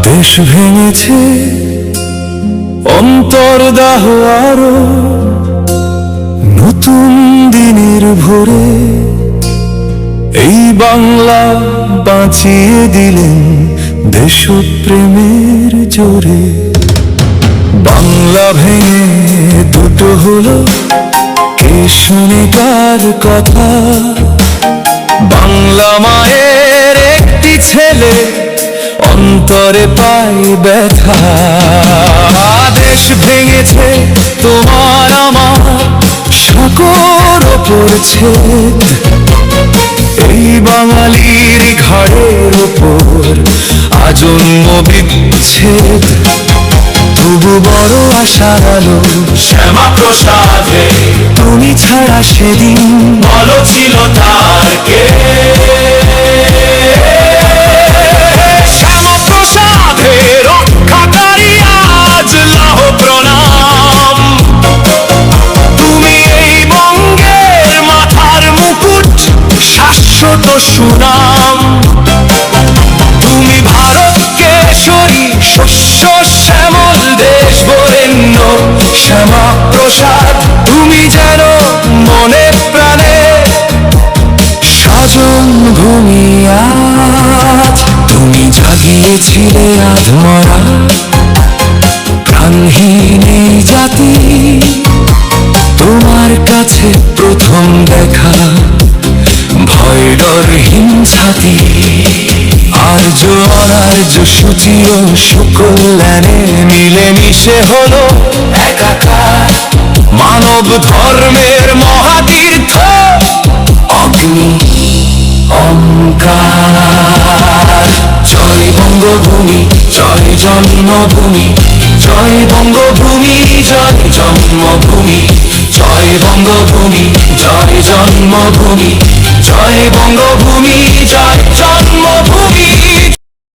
দেশ ভেঙেছে অন্তর্দাহ আরো নতুন দিনের ভোরে, এই বাংলা বাঁচিয়ে দিলেন দেশপ্রেমের জোরে। বাংলা ভেঙে দুটো হলো, কে শুনে কার কথা? বাংলা মায়ের একটি ছেলে অন্তরে পাই ব্যথা। দেশ ভেঙেছে তোমার আমার সাগর ওপর ছেদ, এই বাঙালির ঘাড়ের ওপর আজন্ম বিচ্ছেদ। তবু বড় আশার আলো শ্যামা প্রসাদে, তুমি ছাড়া সেদিন বলো ছিল তার কে? শ্যামা প্রসাদে রক্ষাকারী আজ লাহ প্রণাম। তুমি এই বঙ্গের মাথার মুকুট, শাশ্বত সুনাম। তুমি ভারত কেশরী, শস্য শ্যামল দেশ বরেণ্য শ্যামা প্রসাদ। তুমি যেন মনে প্রাণে স্বজন ভূমি আজ। তুমি জাগিয়েছিলে আধমরা প্রাণহীন এই জাতি, তোমার কাছে প্রথম দেখা ভয় ডরহীন ছাতি। আর্য অনার্য সূচি ও শুকল্যাণে মিলেমিশে হলো একাকার মানব ধর্মের মহাতীর্থ অগ্নি অঙ্কার। জয় বঙ্গভূমি, জয় জন্মভূমি, জয় বঙ্গভূমি, জয় জন্মভূমি, জয় বঙ্গভূমি, জয় জন্মভূমি, জয় বঙ্গভূমি, জয় জন্মভূমি।